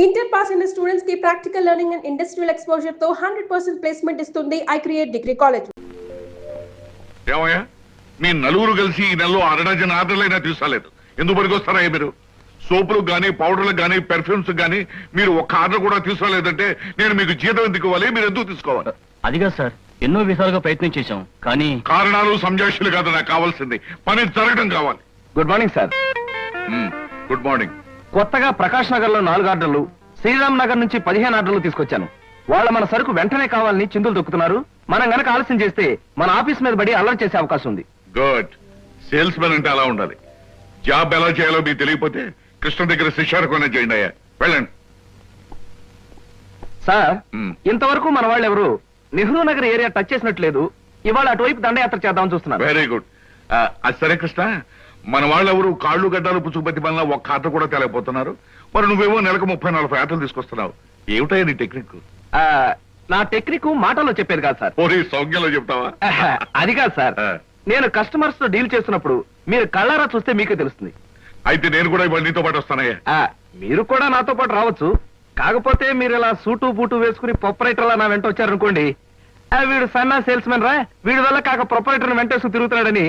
Inter pass అయిన students కి practical learning and industrial exposure తో 100% ప్లేస్మెంట్ ఇస్తుంది ఐ క్రియేట్ డిగ్రీ కాలేజ్. ఏమయ్యా మీ నలుగురు కలిసి ఈ నెలలో 6 డజన్ ఆర్డర్లైనా తీసుకోలేదు. ఎందుకు పనికొస్తారా మీరు? సోపులకు గానీ పౌడర్లకు గానీ పెర్ఫ్యూమ్స్ గానీ మీరు ఒక్క ఆర్డర్ కూడా తీసుకోలేదంటే నేను మీకు జీతం ఎందుకు ఇవ్వాలి? మీరు ఎందుకు తీసుకోవాలి? అదిగా సార్, ఎన్నో విధాలుగా ప్రయత్నం చేశాం కానీ కారణాలు సంజాషులు కాదు నాకు కావాల్సింది, పని జరగడం కావాలి. Good morning sir. Good morning. కొత్తగా ప్రకాష్ నగర్ లో 4 ఆర్డర్లు, శ్రీరామ్ నగర్ నుంచి 15 ఆర్డర్లు తీసుకొచ్చాను. వాళ్ళ మన సరుకు వెంటనే కావాలని చిందులు దొక్కుతున్నారు. మనం గనక ఆలస్యం చేస్తే మన ఆఫీస్ మీద పడి అల్లరి చేసే అవకాశం ఉంది. గుడ్. సేల్స్ మెన్ అంటే అలా ఉండాలి. జాబ్ ఎలా చేయాలో మీకు తెలియకపోతే కృష్ణ దగ్గర శిష్యారకం చేయండి అయ్యా. వెళ్ళండి సార్. ఇంతవరకు మన వాళ్ళు ఎవరు నెహ్రూ నగర్ ఏరియా టచ్ చేసినట్లేదు. ఇవాళ అటువైపు దండయాత్ర చేద్దామని చూస్తున్నారు. Very good. అది సరే కృష్ణ, మన వాళ్ళు ఎవరు కాళ్ళు గడ్డాలు పుచ్చుకుపతి వల్ల ఒక్క ఆట కూడా తెలియపోతున్నారు. మరి నువ్వేమో నెలకు 30-40 ఆటలు తీసుకొస్తున్నావు. ఏమిటయ్యా నీ టెక్నిక్? నా టెక్నిక్ మాటల్లో చెప్పేది కాదు సార్. ఓరి సౌజ్ఞలో చెప్తావా? అది కాదు సార్. నేను కస్టమర్స్ తో డీల్ చేస్తున్నప్పుడు మీరు కళ్ళారా చూస్తే మీకే తెలుస్తుంది. అయితే నేను కూడా ఇవాళ నీతో పాటు వస్తానయ్యా. మీరు కూడా నాతో పాటు రావచ్చు. కాకపోతే మీరు ఇలా సూటు బూటు వేసుకుని ప్రొపరేటర్ నా వెంట వచ్చారనుకోండి, వీడు సన్నా సేల్స్ మెన్ రా, వీడి వల్ల కాక ప్రొపరేటర్ వెంటేసుకు తిరుగుతున్నాడని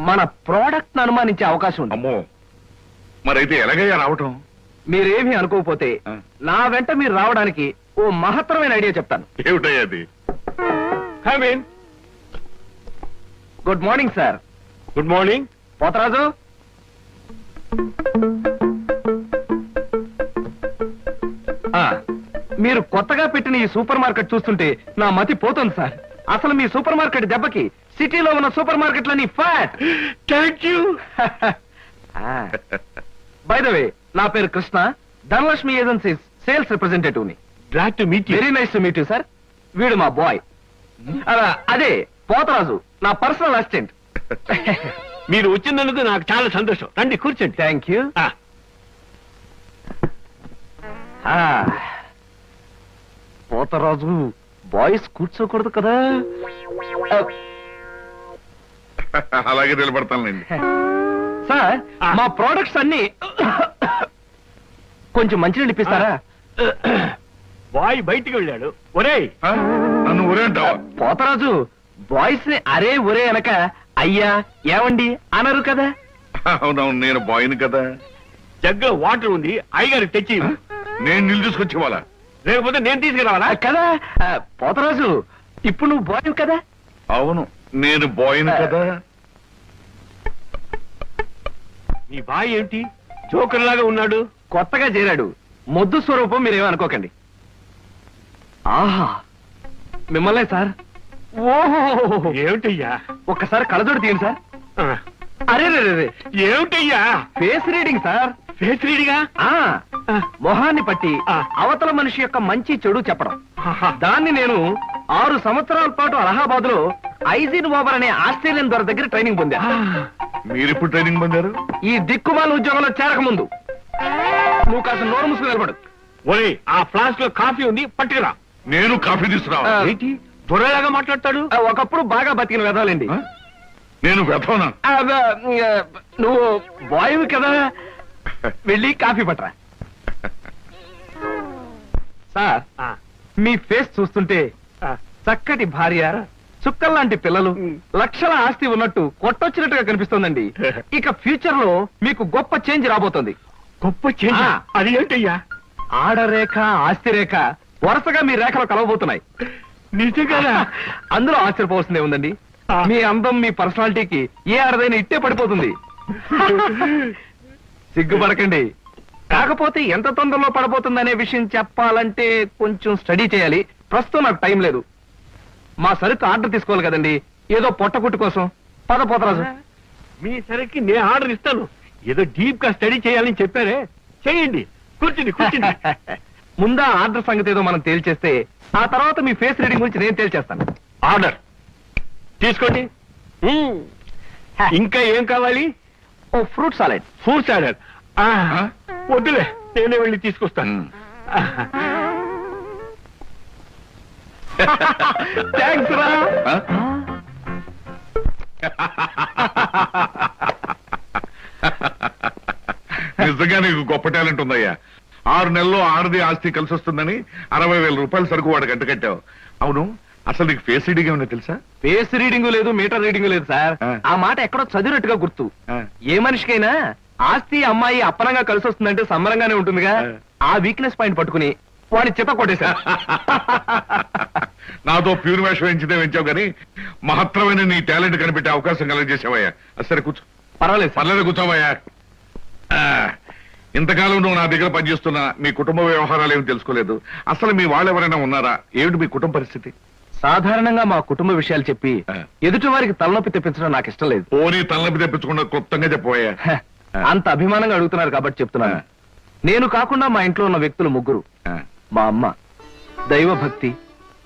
మన ప్రోడక్ట్ ను అనుమానించే అవకాశం ఉంది. అమ్మో, మరైతే ఎలాగయ్యా రావటం? మీరేమీ అనుకోకపోతే నా వెంట మీరు రావడానికి ఓ మహత్తరమైన ఐడియా చెప్తాను. ఏమిటయ్యా అది? Good morning sir. Good morning. Potharaju, మీరు కొత్తగా పెట్టిన ఈ సూపర్ మార్కెట్ చూస్తుంటే నా మతి పోతుంది సార్. అసలు మీ సూపర్ మార్కెట్ దెబ్బకి సిటీలో ఉన్న సూపర్ మార్కెట్లని fat. Thank you. By the way, నా పేరు Krishna, Dhanalakshmi agencies sales representative ని. Glad to meet you. Very nice to meet you sir. వీడు మా బాయ్. అదే పోతరాజు, నా పర్సనల్ అసిస్టెంట్. మీరు వచ్చినందుకు నాకు చాలా సంతోషం. రండి కూర్చోండి. Thank you. పోతరాజు, బాయ్స్ కూర్చోకూడదు కదా. అలాగే నిలబడతానండి. సార్, మా ప్రోడక్ట్స్ అన్ని కొంచెం మంచినీళ్ళు ఇప్పిస్తారా? బాయ్ బయటికి వెళ్ళాడు. ఒరేయ్, నన్ను ఒరే అంటావా? పోతరాజు, బాయ్స్ ని అరే ఒరే అనక అయ్యా ఏమండి అనరు కదా. అవునవును, నేను బాయ్ని కదా. జగ్గులో వాటర్ ఉంది, అయ్యగారికి తెచ్చి. నేను నీళ్ళు తీసుకొచ్చి వాళ్ళ, లేకపోతే నేను తీసుకురావాలా? కదా పోతరాజు, ఇప్పుడు నువ్వు బాయ్ కదా. అవును, నేను బాయ్ని కదా. మీ బాయ్ ఏంటి జోకర్ లాగా ఉన్నాడు? కొత్తగా చేరాడు, మొద్దు స్వరూపం, మీరేమనుకోకండి. ఆహా, మిమ్మల్నే సార్. ఓహో, ఏమిటయ్యా? ఒక్కసారి కళ్ళజోడు తీయండి సార్. అరే రే, ఏమిటయ్యా? Face reading sir. ఫేస్ రీడింగా? మొహాన్ని పట్టి అవతల మనిషి యొక్క మంచి చెడు చెప్పడం. దాన్ని నేను 6 సంవత్సరాల పాటు అలహాబాద్ లో ఐజిన్ ఓవర్ అనే ఆస్ట్రేలియన్ ద్వారా దగ్గర ట్రైనింగ్ పొందా. మీరిప్పుడు ట్రైనింగ్ పొందారు? ఈ దిక్కుమాల ఉద్యోగంలో చేరక ముందు. నువ్వు కాస్త నోరు ముసుగు నిలబడు. ఒరే, ఆ ఫ్లాస్క్ లో కాఫీ ఉంది, పట్టుకురా. నేను కాఫీ తీసుకురావా? ఏంటి దొరలాగా మాట్లాడతాడు? ఒకప్పుడు బాగా బతికిన వెదాలండి. నేను వెతవనా? నువ్వు బాయ్ కదా, వెళ్ళి కాఫీ పట్టరా. సార్, మీ ఫేస్ చూస్తుంటే చక్కటి భార్య, చుక్కల్లాంటి పిల్లలు, లక్షల ఆస్తి ఉన్నట్టు కొట్టొచ్చినట్టుగా కనిపిస్తోందండి. ఇక ఫ్యూచర్ లో మీకు గొప్ప చేంజ్ రాబోతుంది. గొప్ప చేంజ్? అది ఏంటయ్యా? ఆడరేఖ, ఆస్తి రేఖ వరుసగా మీ రేఖలు కలవబోతున్నాయి. నిజంగా? అందులో ఆశ్చర్యపోవాల్సిందే ఉందండి. మీ అందం, మీ పర్సనాలిటీకి ఏ ఆడదైనా ఇట్టే పడిపోతుంది. సిగ్గుపడకండి. కాకపోతే ఎంత తొందరలో పడబోతుందనే విషయం చెప్పాలంటే కొంచెం స్టడీ చేయాలి. ప్రస్తుతం నాకు టైం లేదు. మా సరుకు ఆర్డర్ తీసుకోవాలి కదండి, ఏదో పొట్టకుట్టు కోసం. పద పోతరాజు. మీ సరికి నేను ఆర్డర్ ఇస్తాను. ఏదో డీప్ గా స్టడీ చేయాలని చెప్పారే, చేయండి. కూర్చుని కూర్చుని. ముందా ఆర్డర్ సంగతి ఏదో మనం తేల్చేస్తే ఆ తర్వాత మీ ఫేస్ రీడింగ్ గురించి నేను తేల్చేస్తాను. ఆర్డర్ తీసుకోండి. ఇంకా ఏం కావాలి? ఓ ఫ్రూట్ సాలెడ్. ఫ్రూట్ సాలెడ్ వద్దులే, నేనే వెళ్ళి తీసుకొస్తాను. థ్యాంక్స్ రా. నిజంగా నీకు గొప్ప టాలెంట్ ఉందయ్యా. 6 నెలల్లో ఆడది ఆస్తి కలిసి వస్తుందని 60,000 రూపాయల సరుకు వాడికి అంటకట్టావు. అవును, అసలు నీకు ఫేస్ రీడింగ్ ఏమైనా తెలుసా? ఫేస్ రీడింగ్ లేదు, మీటర్ రీడింగ్ లేదు సార్. ఆ మాట ఎక్కడో చదివినట్టుగా గుర్తు. ఏ మనిషికైనా ఆస్తి అమ్మాయి అప్పనంగా కలిసి వస్తుందంటే సంబరంగానే ఉంటుందిగా. ఆ వీక్నెస్ పాయింట్ పట్టుకుని వాడిని చిత్త కొట్టేశా. నాతో ప్యూర్ వేషం వేయించితే వేయించావు కానీ మహత్తరమైన నీ టాలెంట్ కనిపెట్టే అవకాశం కలగజేసావయ్యా. సరే కూర్చో. పర్లేదు కూర్చోవయ్యా. ఇంతకాలం నువ్వు నా దగ్గర పనిచేస్తున్నా మీ కుటుంబ వ్యవహారాలు ఏమి తెలుసుకోలేదు. అసలు మీ వాళ్ళు ఎవరైనా ఉన్నారా? ఏమిటి మీ కుటుంబ పరిస్థితి? సాధారణంగా మా కుటుంబ విషయాలు చెప్పి ఎదుటి వారికి తలనొప్పి తెప్పించడం నాకు ఇష్టం లేదు. పోనీ తలనొప్పి తెప్పించకుండా క్లుప్తంగా చెప్పబోయా. అంత అభిమానంగా అడుగుతున్నారు కాబట్టి చెప్తున్నాను. నేను కాకుండా మా ఇంట్లో ఉన్న వ్యక్తులు 3. మా అమ్మ దైవభక్తి,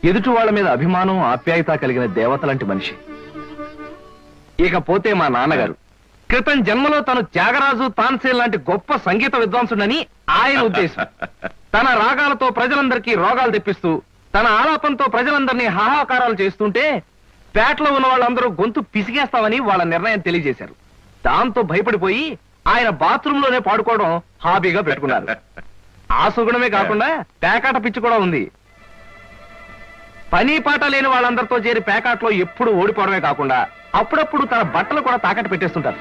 ఎదుటి వాళ్ళ మీద అభిమానం, ఆప్యాయత కలిగిన దేవత లాంటి మనిషి. ఇకపోతే మా నాన్నగారు క్రితం జన్మలో తను త్యాగరాజు, తాన్సేన్ లాంటి గొప్ప సంగీత విద్వాంసుడని ఆయన ఉద్దేశం. తన రాగాలతో ప్రజలందరికీ రోగాలు తెప్పిస్తూ, తన ఆలాపంతో ప్రజలందరినీ హాహాకారాలు చేస్తుంటే పేటలో ఉన్న వాళ్ళందరూ గొంతు పిసిగేస్తామని వాళ్ళ నిర్ణయం తెలియజేశారు. దాంతో భయపడిపోయి ఆయన బాత్రూమ్ లోనే పాడుకోవడం హాబీగా పెట్టుకున్నారు. ఆ సుగుణమే కాకుండా పేకాట పిచ్చి కూడా ఉంది. పని పాట లేని వాళ్ళందరితో చేరి పేకాట్లో ఎప్పుడు ఓడిపోవడమే కాకుండా అప్పుడప్పుడు తన బట్టలు కూడా తాకట్టు పెట్టేస్తుంటారు.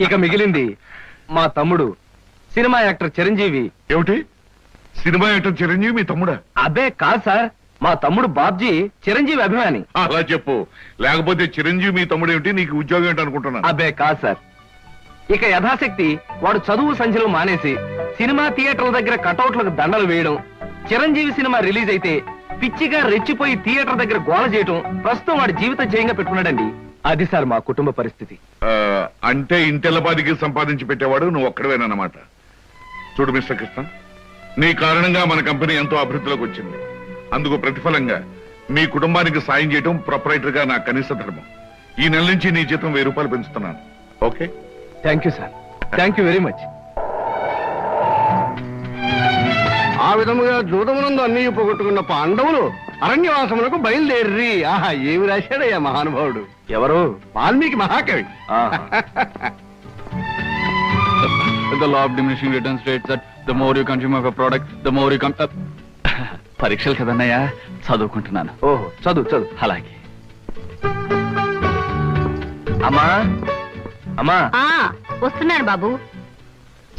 ఇక మిగిలింది మా తమ్ముడు సినిమా యాక్టర్ చిరంజీవి. ఏమిటి, సినిమా యాక్టర్ చిరంజీవి మీ తమ్ముడా? అబ్బే కాదు సార్, మా తమ్ముడు బాబ్జీ చిరంజీవి అభిమాని. అలా చెప్పు, లేకపోతే చిరంజీవి మీ తమ్ముడు ఏమిటి, నీకు ఉద్యోగం ఏంటి అనుకుంటున్నాను. అబ్బే కాదు సార్. ఇక యథాశక్తి వాడు చదువు సంఖ్యలు మానేసి సినిమా థియేటర్ల దగ్గర కటౌట్లకు దండలు వేయడం, చిరంజీవి సినిమా రిలీజ్ అయితే పిచ్చిగా రెచ్చిపోయి థియేటర్ దగ్గర గోల చేయడం ప్రస్తుతం వాడి జీవిత జయంగా పెట్టుకున్నాడండి. అది సార్ మా కుటుంబ పరిస్థితి. అంటే ఇంటెల్లపాదికి సంపాదించి పెట్టేవాడు నువ్వు ఒక్కడవేనన్నమాట. చూడు మిస్టర్ కృష్ణ, నీ కారణంగా మన కంపెనీ ఎంతో అభివృద్ధిలోకి వచ్చింది. అందుకు ప్రతిఫలంగా మీ కుటుంబానికి సాయం చేయడం ప్రొపరైటర్ గా నా కనీస ధర్మం. ఈ నెల నుంచి నీ జీతం 1000 రూపాయలు పెంచుతున్నాను. Okay? Thank you sir, thank you very much. ఆ విధముగా జూదమునందు అన్ని పోగొట్టుకున్న పాండవులు అరణ్యవాసములకు బయలుదేర్రి. ఆహా, ఏమి రాశాడయ్యా మహానుభావుడు. ఎవరు? వాల్మీకి మహాకవి. The law of diminishing returns states that the more you consume of a product, the more you పరీక్షలు కదన్నయ్యా, చదువుకుంటున్నాను. ఓహో, చదువు చదువు. అలాగే. అమ్మా అమ్మా. వస్తున్నాను బాబు.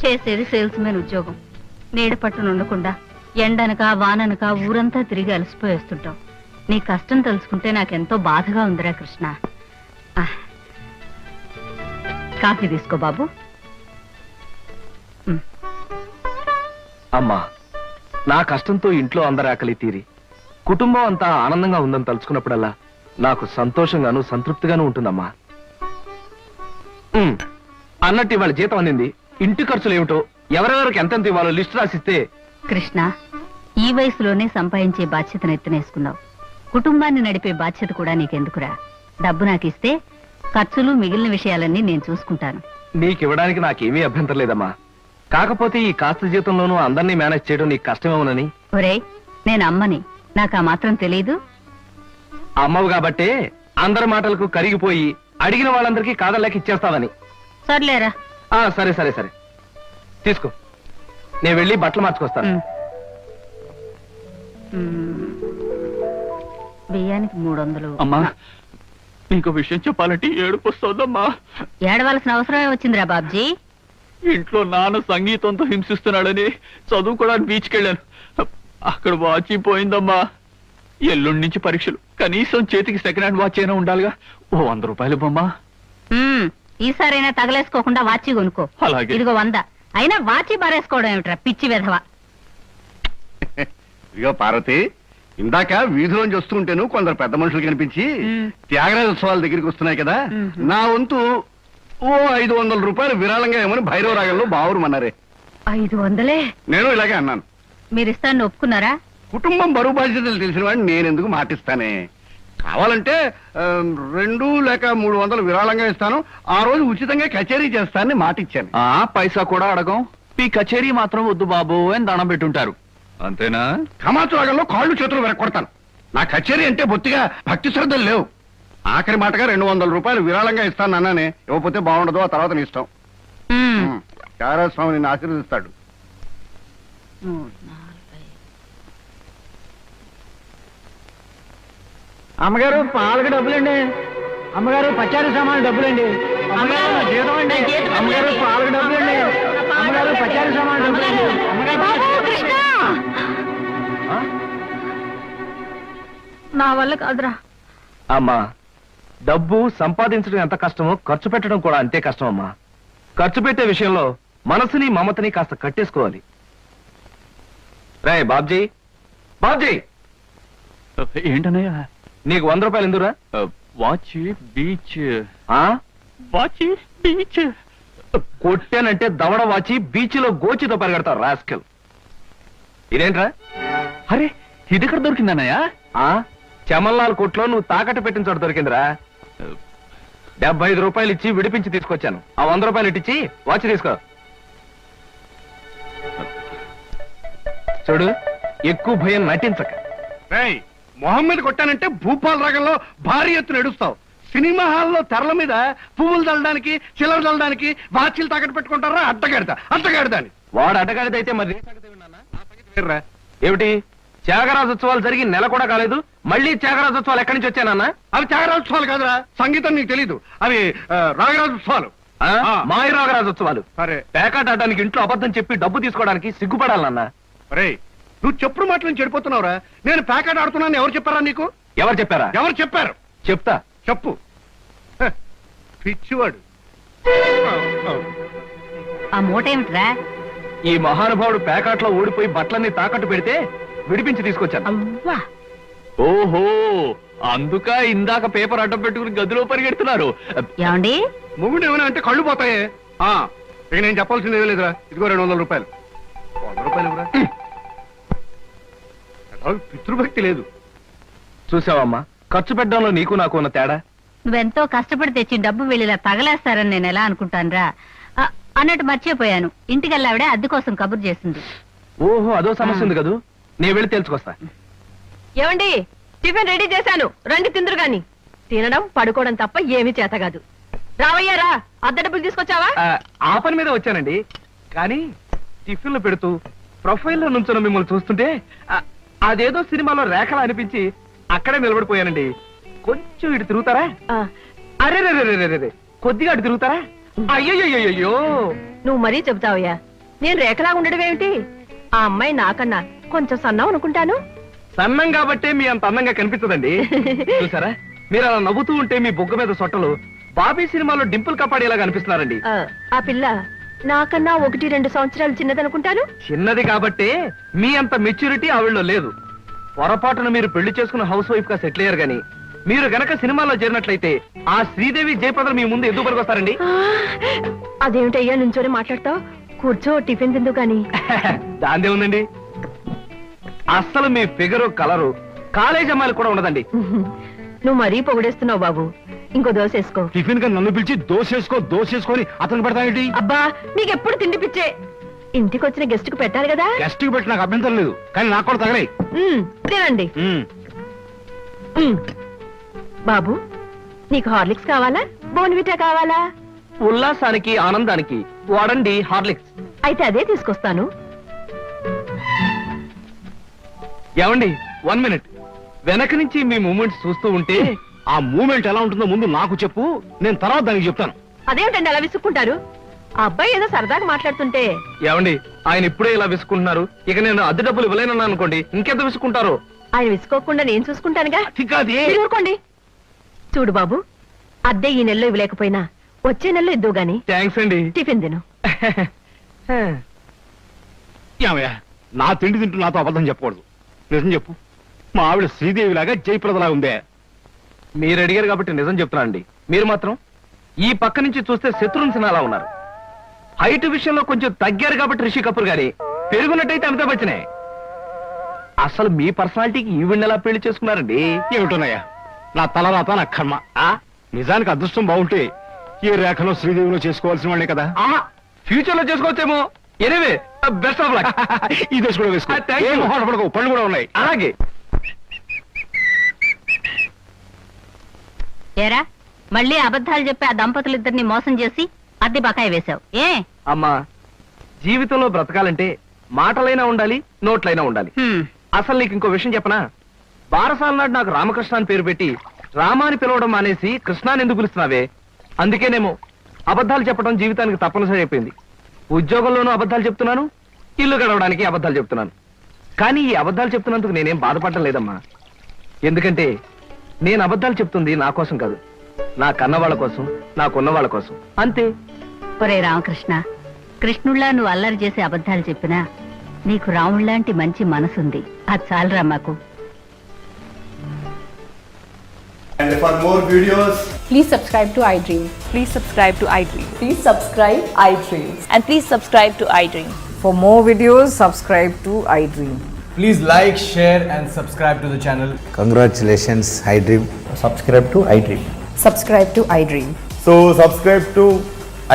చేసేది సేల్స్ మెన్ ఉద్యోగం. నీడ పట్టును ఉండకుండా ఎండనక వాననక ఊరంతా తిరిగి అలసిపోయేస్తుంటాం. నీ కష్టం తెలుసుకుంటే నాకెంతో బాధగా ఉందిరా కృష్ణ. కాఫీ తీసుకో బాబు. అమ్మా, నా కష్టంతో ఇంట్లో అందరి ఆకలి తీరి కుటుంబం అంతా ఆనందంగా ఉందని తలుచుకున్నప్పుడల్లా నాకు సంతోషంగాను సంతృప్తిగాను ఉంటుందమ్మా. అన్నట్టు ఇవాళ జీతం అందింది. ఇంటి ఖర్చులు ఏమిటో, ఎవరెవరికి ఎంతెంత ఇవ్వాలో లిస్టు రాసిస్తే. కృష్ణ, ఈ వయసులోనే సంపాదించే బాధ్యతను ఎత్తునేసుకున్నావు. కుటుంబాన్ని నడిపే బాధ్యత కూడా నీకెందుకురా? డబ్బు నాకిస్తే ఖర్చులు మిగిలిన విషయాలన్నీ నేను చూసుకుంటాను. నీకివ్వడానికి నాకేమీ అభ్యంతరం లేదమ్మా. కాకపోతే ఈ కాస్త జీతంలోనూ అందరినీ మేనేజ్ చేయడం నీకు కష్టమేమోనని. ఒరేయ్, నేను అమ్మని, నాకు ఆ మాత్రం తెలీదు. అమ్మవు కాబట్టే అందరి మాటలకు కరిగిపోయి అడిగిన వాళ్ళందరికీ కాదలేక ఇచ్చేస్తావని. సర్లేరా. సరే సరే సరే, తీసుకో. నేను వెళ్ళి బట్టలు మార్చుకొస్తాను. బియ్యానికి 300. అమ్మా, ఇంకో విషయం చెప్పాలంటే ఏడుపు వస్తుందమ్మా. ఏడవలసిన అవసరమే వచ్చిందిరా బాబ్జీ. ఇంట్లో నాన్న సంగీతంతో హింసిస్తున్నాడని చదువుకోవడానికి బీచ్కి వెళ్ళాను. అక్కడ వాచ్ పోయిందమ్మా. ఎల్లుండి నుంచి పరీక్షలు. కనీసం చేతికి సెకండ్ హ్యాండ్ వాచ్ అయినా ఉండాలిగా. 100 రూపాయలు బొమ్మా. ఈసారైనా తగలేసుకోకుండా వాచి కొనుక్కో. అలాగే. ఇదిగో 100. అయినా వాచి బారేసుకోవడం ఏమిట్రా పిచ్చి వెధవ. ఇదిగో పార్వతి, ఇందాక వీధిలోంచి వస్తుంటేను కొందరు పెద్ద మనుషులు కనిపించి త్యాగరాజ ఉత్సవాల దగ్గరికి వస్తున్నాయి కదా, నా వంతు 500 రూపాయలు విరాళంగా ఏమని భైరవ రాగంలో బావురమన్నారే. 500? నేను ఇలాగే అన్నాను. మీరిస్తాను ఒప్పుకున్నారా? కుటుంబం బరువు బాధ్యతలు తెలిసిన వాడిని నేనెందుకు మాటిస్తానే. కావాలంటే 2 లేక 300 విరాళంగా ఇస్తాను. ఆ రోజు ఉచితంగా కచేరీ చేస్తానని మాటిచ్చాను. పైసా కూడా అడగం. ఈ కచేరీ మాత్రం వద్దు బాబు అని దండం పెట్టుంటారు. అంతేనా? కమాతు రాగంలో కాళ్ళు చేతులు వెరక్కొడతాను. నా కచేరీ అంటే బొత్తిగా భక్తి శ్రద్ధలు లేవు. ఆఖరి మాటగా 200 రూపాయలు విరాళంగా ఇస్తాను అన్నానే. ఇవ్వకపోతే బాగుండదు, ఆ తర్వాత నీ ఇష్టం. త్యాగరాజ స్వామి నిన్ను ఆశీర్వదిస్తాడు. అమ్మగారు పాలకు డబ్బులండి. అమ్మగారు పచారీ సామాన్ డబ్బులండి. అమ్మగారు జీతం అండి. అమ్మగారు పాలకు డబ్బులండి. అమ్మగారు పచారీ సామాన్ డబ్బులండి. నా వల్ల కాదురా. అమ్మా, డబ్బు సంపాదించడం ఎంత కష్టమో ఖర్చు పెట్టడం కూడా అంతే కష్టం అమ్మా. ఖర్చు పెట్టే విషయంలో మనసుని మమతని కాస్త కట్టేసుకోవాలి. రే బాబ్జీ, బాబ్జీ, ఏంటన్నయ్య? నీకు 100 రూపాయలు ఎందురా? Watch beach. ఆ? వాచ్ బీచ్ కొట్టానంటే దవడ వాచి బీచ్లో గోచితో పరిగెడతారు రాస్కెల్. ఇదేంట్రా? అరే, ఇది ఎక్కడ దొరికిందన్నయ్య? ఆ చమన్లాల్ కొట్లో నువ్వు తాకట్టు పెట్టిన చోట దొరికిందిరా. 75 రూపాయలు ఇచ్చి విడిపించి తీసుకొచ్చాను. ఆ 100 రూపాయలు ఇట్టించి వాచ్ తీసుకో. చూడు, ఎక్కువ భయం నటించక. మొహం మీద కొట్టానంటే భూపాల్ రాగంలో భారీ ఎత్తున ఎడుస్తావు. సినిమా హాల్లో తెరల మీద పువ్వులు చల్లడానికి, చిల్లర చల్లడానికి వాచీలు తాకట్టు పెట్టుకుంటారా? అడ్డగాడిదా అని. వాడు అడ్డగాడిదైతే మరి నీ సంగతి ఏమిటన్నా? నా సంగతి వేర్రా. ఏమిటి, త్యాగరాజోత్సవాలు జరిగి నెల కూడా కాలేదు, మళ్ళీ త్యాగరాజోత్సవాలు ఎక్కడి నుంచి వచ్చానన్నా? అవి త్యాగరాజోత్సవాలు కాదురా, సంగీతం నీకు తెలీదు. అవి రాగరాజోత్సవాలు. మాయ రాగరాజోత్సవాలు. సరే, పేకాట ఆడడానికి ఇంట్లో అబద్ధం చెప్పి డబ్బు తీసుకోవడానికి సిగ్గుపడాలన్నా. అరే నువ్వు చెప్పుడు మాటలు చెడిపోతున్నావురా. నేను ప్యాకెట్ ఆడుతున్నాను ఎవరు చెప్పారా నీకు? ఎవరు చెప్పారా? ఎవరు చెప్పారు? చెప్తా, చెప్పు. పిచ్చివాడు. ఆ మూట ఏమిట్రా? ఈ మహానుభావుడు పేకాట్లో ఓడిపోయి బట్టలన్నీ తాకట్టు పెడితే విడిపించి తీసుకొచ్చాను. అవ్వా, ఓహో, అందుక ఇందాక పేపర్ అడ్డం పెట్టుకుని గదిలో పరిగెడుతున్నారు. ఏమండి? మొగుడు ఏమైనా అంటే కళ్ళు పోతాయే. ఇక నేను చెప్పాల్సింది ఏమీ లేదురా. ఇదిగో 200 రూపాయలు. 100 రూపాయలు ఇవ్వరా. పితృభక్తి లేదు. చూసావమ్మా, ఖర్చు పెట్టడంలో నీకు నాకు ఉన్న తేడా. నువ్వెంతో కష్టపడి తెచ్చి డబ్బు వెళ్ళిలా తగలేస్తారని నేను ఎలా అనుకుంటానురా. అన్నట్టు మర్చిపోయాను, ఇంటికెళ్ళావిడే అద్దె కోసం కబురు చేసింది. ఓహో, అదో సమస్య ఉంది కదూ. నేను వెళ్ళి తెలుసుకొస్తా. ఏమండి, టిఫిన్ రెడీ చేశాను, రండి తిందురు గాని. తినడం పడుకోవడం తప్ప ఏమీ చేత కాదు. రావయ్యారా, అద్దె డబ్బులు తీసుకొచ్చావా? ఆ పని మీద వచ్చానండి. కానీ టిఫిన్లు పెడుతూ ప్రొఫైల్లో నుంచున్న మిమ్మల్ని చూస్తుంటే అదేదో సినిమాలో రేఖలా అనిపించి అక్కడే నిలబడిపోయానండి. కొంచెం ఇటు తిరుగుతారా? అరే రే, కొద్దిగా అటు తిరుగుతారా? అయ్యో, నువ్వు మరీ చెబుతావయ్యా. నేను రేఖలా ఉండడం ఏమిటి? ఆ అమ్మాయి నాకన్నా కొంచెం సన్నం అనుకుంటాను. సన్నం కాబట్టే మీ అంత అందంగా కనిపించదండి. చూసారా, మీరు అలా నవ్వుతూ ఉంటే మీ బొగ్గ మీద సొట్టలు బాబీ సినిమాలో డింపుల్ కపాడేలాగా అనిపిస్తున్నారండి. ఆ పిల్ల నాకన్నా 1-2 సంవత్సరాలు చిన్నదనుకుంటాను. చిన్నది కాబట్టే మీ అంత మెచ్యూరిటీ ఆవిడలో లేదు. పొరపాటున మీరు పెళ్లి చేసుకున్న హౌస్ వైఫ్ గా సెటిల్ అయ్యారు గాని మీరు గనక సినిమాలో చేరినట్లయితే ఆ శ్రీదేవి జయప్రద మీ ముందు ఎందుకు పనికొస్తారండి? అదేమిటయ్యా నుంచోనే మాట్లాడతావు? కూర్చో, టిఫిన్ తిందు గాని. దాందే ఉందండి. అస్సలు మీ ఫిగరు కలరు కాలేజ్ అమ్మాయిలు కూడా ఉండదండి. నువ్వు మరీ పొగిడేస్తున్నావు బాబు. ఇంకో దోశ వేసుకో. టిఫిన్ గా నన్ను పిలిచి దోసేసుకొని అతను పెడతానండి. అబ్బా, నీకెప్పుడు తిండి పిచ్చే. ఇంటికి వచ్చిన గెస్ట్ కు పెట్టాలి కదా. గెస్ట్ కి పెట్టి నాకు అభ్యంతరం లేదు, కానీ నాకు కూడా తగలే. తినండి. బాబు, నీకు హార్లిక్స్ కావాలా, బోన్విటా కావాలా? ఉల్లాసానికి ఆనందానికి వాడండి హార్లిక్స్. అయితే అదే తీసుకొస్తాను. ఏమండి, 1 మినిట్. వెనక నుంచి మీ మూమెంట్స్ చూస్తూ ఉంటే ఆ మూమెంట్ ఎలా ఉంటుందో ముందు నాకు చెప్పు, నేను తర్వాత దానికి చెప్తాను. అదేమిటండి అలా విసుక్కుంటారు? ఆ అబ్బాయి ఏదో సరదాగా మాట్లాడుతుంటే. ఏమండి, ఆయన ఇప్పుడే ఇలా విసుకుంటున్నారు, ఇక నేను అద్దె డబ్బులు ఇవ్వలేనన్నా అనుకోండి, ఇంకెంత విసుకుంటారో. ఆయన విసుకోకుండా నేను చూసుకుంటానుగా. మీరు ఊరుకోండి. చూడు బాబు, అద్దె ఈ నెలలో ఇవ్వలేకపోయినా వచ్చే నెలలో ఇద్దు గాని. థ్యాంక్స్ అండి. టిఫిన్ తిను. ఏమయ్యా, నా తిండి తింటూ నాతో అబద్ధం చెప్పకూడదు. నిజం చెప్పు, మా ఆవిడ శ్రీదేవిలాగా జయప్రదలా ఉందే? మీరు అడిగారు కాబట్టి నిజం చెప్తున్నా అండి. మీరు మాత్రం ఈ పక్క నుంచి చూస్తే శత్రుఘ్న సిన్హా అలా ఉన్నారు. హైట్ విషయంలో కొంచెం తగ్గారు కాబట్టి రిషి కపూర్ గారి, పెరుగున్నట్టయితే అమితాబ్ బచ్చనే. అసలు మీ పర్సనాలిటీకి ఈవిడ్ని ఎలా పెళ్లి చేసుకున్నారండి? ఏమిటోనయ్యా, నా తలరాత నా కర్మ. నిజానికి అదృష్టం బాగుంటే ఏ రేఖలో శ్రీదేవిలో చేసుకోవాల్సిన వాళ్ళే కదా. ఫ్యూచర్ లో చేసుకోవచ్చేమో. Anyway, best of luck. ఈ దశ కూడా వేసుకో. ఏం మొహాట పడకు, పళ్ళు కూడా ఉన్నాయి. అలాగే. ఏరా మళ్ళీ అబద్ధాలు చెప్పి ఆ దంపతులిద్దరిని మోసం చేసి అద్దె బకాయి వేశావు ఏ అమ్మా జీవితంలో బ్రతకాలంటే మాటలైనా ఉండాలి, నోట్లైనా ఉండాలి. అసలు నీకు ఇంకో విషయం చెప్పనా? బారసాల నాడు నాకు రామకృష్ణ అని పేరు పెట్టి రామాని పిలవడం మానేసి కృష్ణాని ఎందుకు పిలుస్తున్నావే? అందుకేనేమో అబద్ధాలు చెప్పడం జీవితానికి తప్పనిసరి అయిపోయింది. ఉద్యోగంలోనూ అబద్ధాలు చెప్తున్నాను, ఇల్లు గడవడానికి అబద్ధాలు చెప్తున్నాను. కానీ ఈ అబద్ధాలు చెప్తున్నందుకు నేనేం బాధపడటం లేదమ్మా. ఎందుకంటే నేను అబద్ధాలు చెప్తుంది నా కోసం కాదు, నా కన్నవాళ్ళ కోసం, నాకున్న వాళ్ళ కోసం, అంతే. ఒరే రామకృష్ణ, కృష్ణుళ్ళ నువ్వు అల్లరి చేసి అబద్ధాలు చెప్పినా నీకు రాముళ్లాంటి మంచి మనసుంది. అది చాలరా మాకు. And for more videos, Please subscribe to iDream. Please subscribe to iDream. Please subscribe iDream. And please subscribe to iDream. For more videos, subscribe to iDream. please like, share and subscribe to the channel. Congratulations, iDream. Subscribe to iDream. Subscribe to iDream. So subscribe to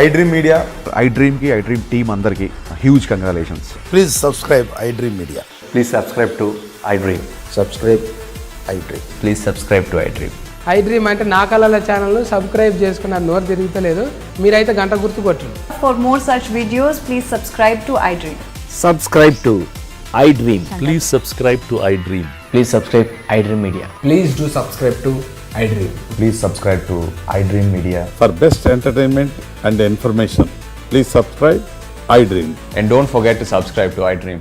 iDream Media. iDream ki iDream team andarki huge congratulations. Please subscribe iDream media. Please subscribe to iDream. Subscribe iDream. Please subscribe to iDream. iDream అంటే నా కళల channel subscribe చేసుకున్న నోరు తిరుగుతలేదు. మీరైతే గంట గుర్తు కొట్టండి. For more such videos, please subscribe to iDream. Subscribe to iDream. Please subscribe to iDream. Please subscribe iDream Media. Please do subscribe to iDream. Please subscribe to iDream Media. For best entertainment and information please subscribe iDream. And don't forget to subscribe to iDream.